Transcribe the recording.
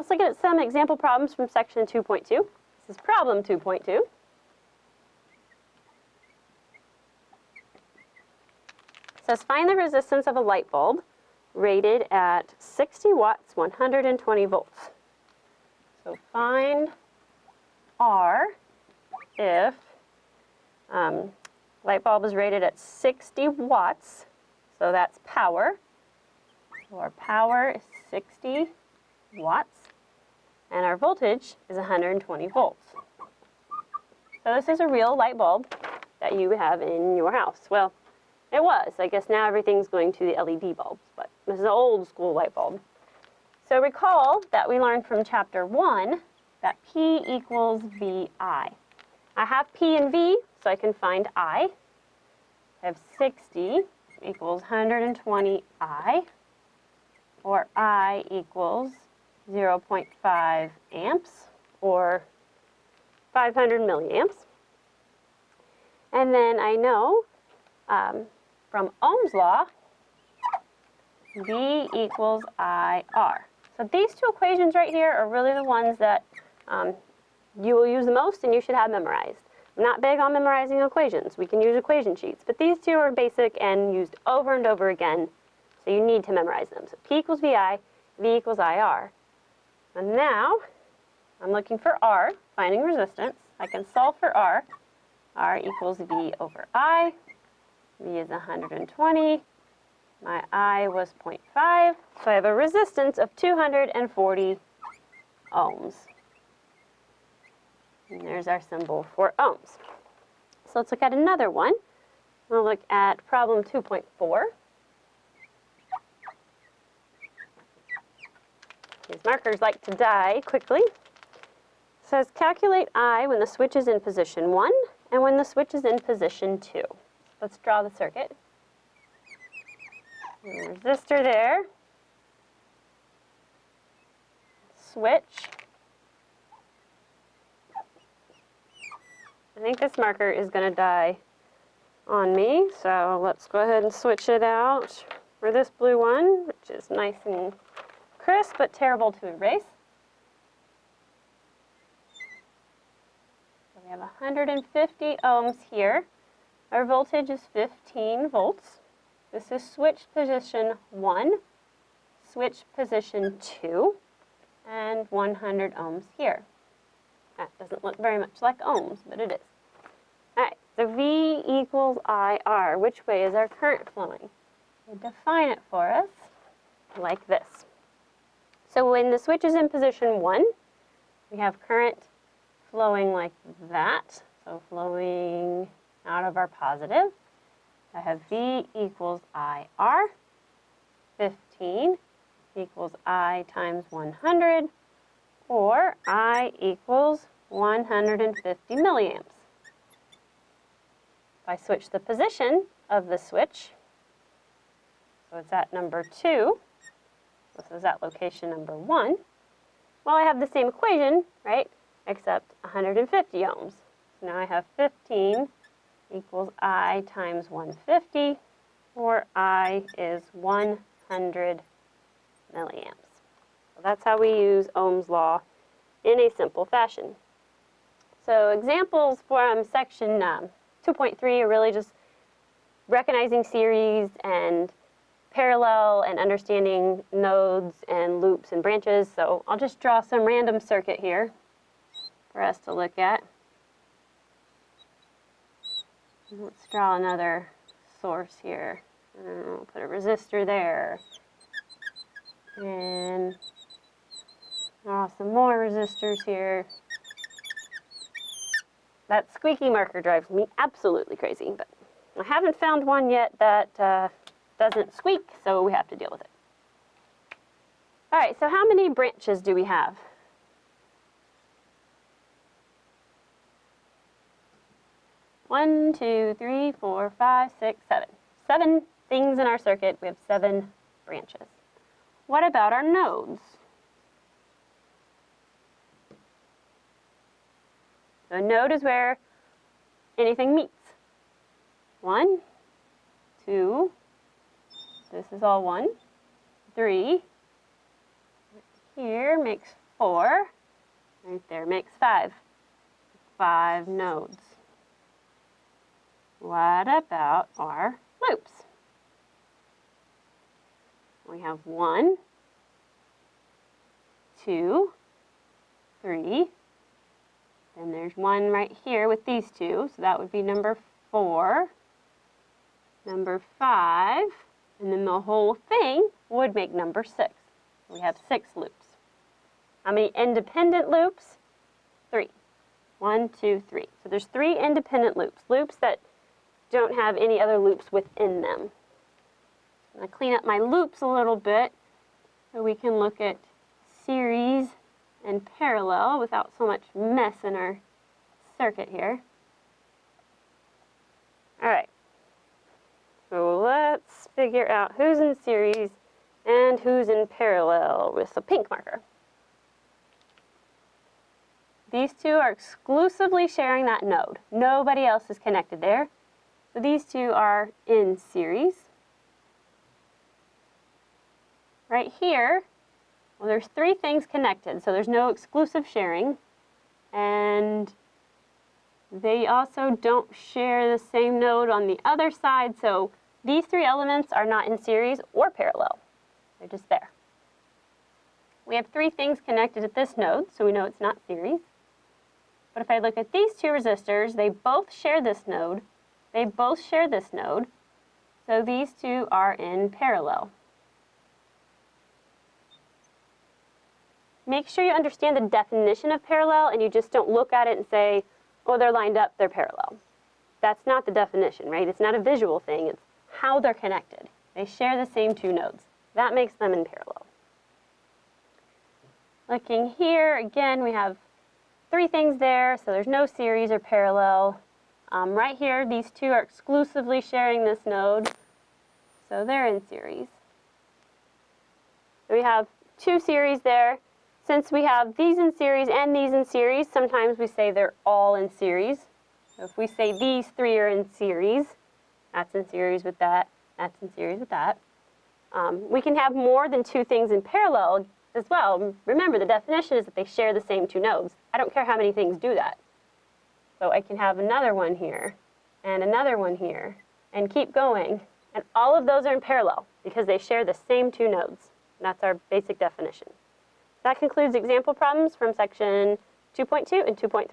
Let's look at some example problems from section 2.2. This is problem 2.2. It says find the resistance of a light bulb rated at 60 watts, 120 volts. So find R if light bulb is rated at 60 watts, so that's power. So our power is 60 watts, and our voltage is 120 volts. So this is a real light bulb that you have in your house. Well, it was. I guess now everything's going to the LED bulbs, but this is an old school light bulb. So recall that we learned from chapter 1 that P equals VI. I have P and V, so I can find I. I have 60 equals 120I, or I equals 0.5 amps, or 500 milliamps. And then I know from Ohm's law, V equals IR. So these two equations right here are really the ones that you will use the most and you should have memorized. I'm not big on memorizing equations. We can use equation sheets, but these two are basic and used over and over again, so you need to memorize them. So P equals VI, V equals IR. And now I'm looking for R, finding resistance. I can solve for R. R equals V over I. V is 120. My I was 0.5. So I have a resistance of 240 ohms. And there's our symbol for ohms. So let's look at another one. We'll look at problem 2.4. These markers like to die quickly. It says calculate I when the switch is in position 1 and when the switch is in position 2. Let's draw the circuit. Resistor there. Switch. I think this marker is going to die on me, so let's go ahead and switch it out for this blue one, which is nice and crisp but terrible to erase. So we have 150 ohms here. Our voltage is 15 volts. This is switch position 1, switch position 2, and 100 ohms here. That doesn't look very much like ohms, but it is. All right, so V equals IR. Which way is our current flowing? We define it for us like this. So when the switch is in position 1, we have current flowing like that. So flowing out of our positive. I have V equals IR. 15 equals I times 100. Or I equals 150 milliamps. If I switch the position of the switch, so it's at number 2, this is at location number 1, well, I have the same equation, right, except 150 ohms. So now I have 15 equals I times 150, or I is 100 milliamps. So that's how we use Ohm's law in a simple fashion. So examples from section 2.3 are really just recognizing series and parallel and understanding nodes and loops and branches. So I'll just draw some random circuit here for us to look at. Let's draw another source here. And we'll put a resistor there. And draw some more resistors here. That squeaky marker drives me absolutely crazy, but I haven't found one yet that doesn't squeak, so we have to deal with it. All right, so how many branches do we have? One, two, three, four, five, six, seven. 7 things in our circuit. We have 7 branches. What about our nodes? So a node is where anything meets. 1, 2, this is all 1, 3, here makes 4 right there makes 5. 5 nodes. What about our loops? We have 1, 2, 3. Then there's 1 right here with these 2, so that would be number 4, number 5, and then the whole thing would make number 6. We have 6 loops. How many independent loops? 3. 1, 2, 3. So there's 3 independent loops, loops that don't have any other loops within them. I'm going to clean up my loops a little bit so we can look at series and parallel without so much mess in our circuit here. All right, so let's figure out who's in series and who's in parallel with the pink marker. These 2 are exclusively sharing that node. Nobody else is connected there. So these 2 are in series. Right here, well, there's 3 things connected, so there's no exclusive sharing. And they also don't share the same node on the other side, so these 3 elements are not in series or parallel. They're just there. We have 3 things connected at this node, so we know it's not series. But if I look at these 2 resistors, they both share this node. They both share this node, so these 2 are in parallel. Make sure you understand the definition of parallel and you just don't look at it and say, oh, they're lined up, they're parallel. That's not the definition, right? It's not a visual thing, it's how they're connected. They share the same 2 nodes. That makes them in parallel. Looking here, again, we have 3 things there, so there's no series or parallel. Right here, these 2 are exclusively sharing this node, so they're in series. So we have 2 series there. Since we have these in series and these in series, sometimes we say they're all in series. So if we say these 3 are in series, that's in series with that, that's in series with that. We can have more than 2 things in parallel as well. Remember, the definition is that they share the same 2 nodes. I don't care how many things do that. So I can have another one here, and another one here, and keep going. And all of those are in parallel because they share the same 2 nodes. And that's our basic definition. That concludes example problems from section 2.2 and 2.3.